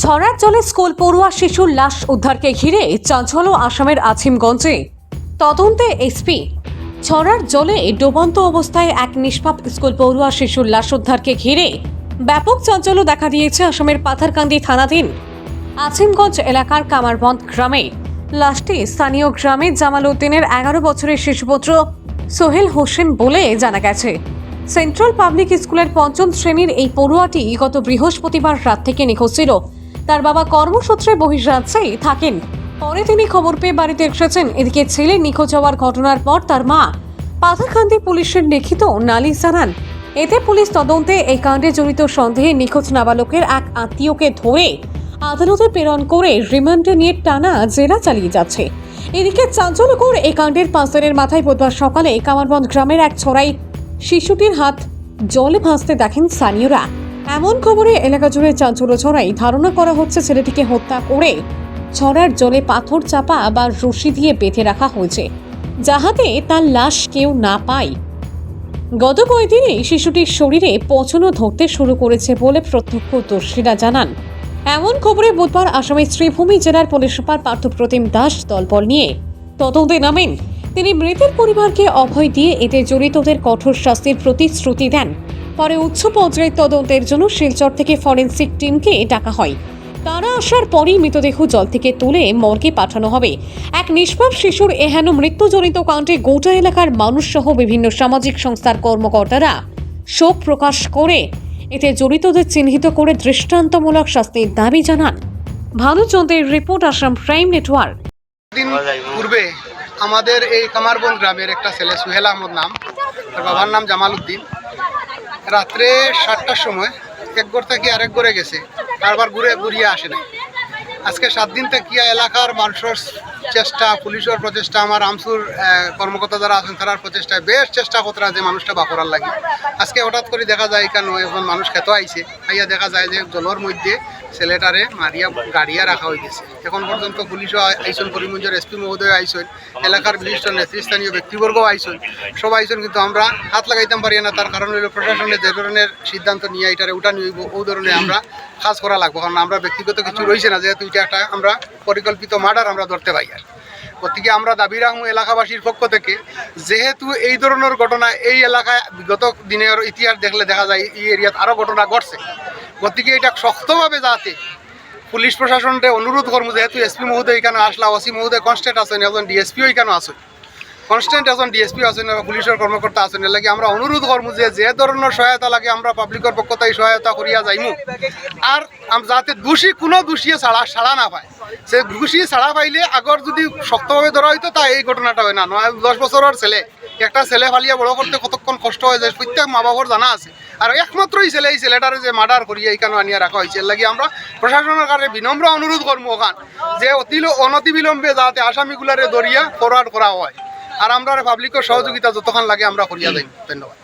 ছড়ার জলে স্কুল পড়ুয়া শিশুর লাশ উদ্ধারকে ঘিরে চাঞ্চল্য আসামের আজিমগঞ্জে। তদন্তে এসপি। ছড়ার জলে ডুবন্ত অবস্থায় এক নিষ্পাপ স্কুল পড়ুয়া শিশুর লাশ উদ্ধারকে ঘিরে ব্যাপক চাঞ্চল্য দেখা দিয়েছে আসামের পাথারকান্দি থানাধীন আজিমগঞ্জ এলাকার কামারবন্ধ গ্রামে। লাশটি স্থানীয় গ্রামে জামাল উদ্দিনের 11 বছরের শিশুপুত্র সোহেল হোসেন বলে জানা গেছে। সেন্ট্রাল পাবলিক স্কুলের 5ম শ্রেণীর এই পড়ুয়াটি গত বৃহস্পতিবার রাত থেকে নিখোঁজ ছিল। তার বাবা কর্মসূত্রে বহির্রাজ্যেই থাকেন। পরে তিনি খবর পেয়ে বাড়িতে এসেছেন। এদিকে ছেলে নিখোঁজ হওয়ার ঘটনার পর তার মা পাথারকান্দি পুলিশের লিখিত নালিশ জানান। এতে পুলিশ তদন্তে এই কাণ্ডে জড়িত সন্দেহে নিখোঁজ নাবালকের এক আত্মীয়কে ধরে আদালতে প্রেরণ করে রিমান্ডে নিয়ে টানা জেরা চালিয়ে যাচ্ছে। এদিকে চাঞ্চল্যকর এই কাণ্ডের 5 দিনের মাথায় বুধবার সকালে কামারবন্ধ গ্রামের এক ছড়াই শিশুটির হাত জলে ভাসতে দেখেন স্থানীয়রা। এমন খবরে এলাকা জুড়ে চাঞ্চল্য ছড়াই। ধারণা করা হচ্ছে ছেলেটিকে হত্যা করে ছড়ার জলে পাথর চাপা বা রশি দিয়ে বেঁধে রাখা হয়েছে, যাহাতে তার লাশ কেউ না পায়। গত কয়েকদিনে শিশুটির শরীরে পচনও ধরতে শুরু করেছে বলে প্রত্যক্ষদর্শীরা জানান। এমন খবরে বুধবার আসামের শ্রীভূমি জেলার পুলিশ সুপার পার্থপ্রতিম দাস দলবল নিয়ে তদন্তে নামেন। তিনি মৃতের পরিবারকে অভয় দিয়ে এতে জড়িতদের কঠোর শাস্তির প্রতিশ্রুতি দেন। পরে উচ্চ পর্যায়ের তদন্তের জন্য শিলচর থেকে ফরেনসিক টিমকে ডাকা হয়। তারা আসার পরই মৃতদেহ জল থেকে তুলে মর্গে পাঠানো হবে। এক নিষ্পাপ শিশুর এহেন মৃত্যুজনিত কাণ্ডে গোটা এলাকার মানুষ সহ বিভিন্ন সামাজিক সংস্থার কর্মকর্তারা শোক প্রকাশ করে এতে জড়িতদের চিহ্নিত করে দৃষ্টান্তমূলক শাস্তির দাবি জানান। ভানুচন্দ্রের রিপোর্ট, আসাম প্রাইম নেটওয়ার্ক। দিন পূর্বে আমাদের এই কামারবন্ধ গ্রামের একটা ছেলে সোহেল আহমদ নাম, তার বাবার নাম জামাল উদ্দিন, রাত্রে 7টার সময় এক ঘর থেকে আরেক ঘরে গেছে, কারবার ঘুরিয়ে আসে না। আজকে 7 দিন থেকে এলাকার মানুষের চেষ্টা, পুলিশের প্রচেষ্টা, আমার আমসুর কর্মকর্তা যারা আছেন তার প্রচেষ্টায় বেশ চেষ্টা করতে যে মানুষটা বাকরার লাগে। আজকে হঠাৎ করে দেখা যায় কেন এখন মানুষ খেতে আইছে, আইয়া দেখা যায় যে জলের মধ্যে ছেলেটারে মারিয়া গাড়িয়া রাখা হয়ে গেছে। এখন পর্যন্ত পুলিশও আইসন, করিমগঞ্জের এসপি মহোদয় আইসন, এলাকার বিশিষ্ট নেতৃস্থানীয় ব্যক্তিবর্গও আইসন, সবাই আইসন, কিন্তু আমরা হাত লাগাইতাম পারি না। তার কারণ হলো প্রশাসনের যে ধরনের সিদ্ধান্ত নিয়ে এটারে উঠানি হইব ও ধরনের আমরা কাজ করা লাগবো। কারণ আমরা ব্যক্তিগত কিছু রয়েছে না, যেহেতু এটা একটা আমরা পরিকল্পিত মার্ডার আমরা ধরতে পাই। আর গতিকে আমরা দাবি রাখবো এলাকাবাসীর পক্ষ থেকে, যেহেতু এই ধরনের ঘটনা এই এলাকায় বিগত দিনের ইতিহাস দেখলে দেখা যায় এই এরিয়াত আরও ঘটনা ঘটছে। গতিকে এটা শক্তভাবে যাতে পুলিশ প্রশাসনকে অনুরোধ করবো, যেহেতু এসপি মহোদয় এখানে আসলা, ওসি মহোদয় কনস্ট্যান্ট আছেন, একজন ডিএসপিও এখানে আসেন, কনস্ট্যান্ট একজন ডিএসপি আছেন, পুলিশের কর্মকর্তা আছেন। এর লাগে আমরা অনুরোধ করবো যে ধরনের সহায়তা লাগে আমরা পাবলিকের পক্ষ থেকে সহায়তা করিয়া যাইমু। আর যাতে কোনো দোষীয়ে ছাড়া না পায়, সে দোষী ছাড়া পাইলে আগর যদি শক্তভাবে ধরা হইতো তা এই ঘটনাটা হয় না। 10 বছরের ছেলে, একটা ছেলে ফালিয়া বড় করতে কতক্ষণ কষ্ট হয়ে যায় প্রত্যেক মা বাবার জানা আছে। আর একমাত্রই ছেলে, এই ছেলেটারে যে মার্ডার করিয়া এইখানে আনিয়া রাখা হয়েছে, এর লাগে আমরা প্রশাসনের কাছে বিনম্র অনুরোধ করবো ওখান যে অনতি বিলম্বে যাতে আসামিগুলারে ধরিয়া ফরওয়ার্ড করা হয়। আর আমরা পাবলিকের সহযোগিতা যতক্ষণ লাগে আমরা করিয়া যাই। ধন্যবাদ।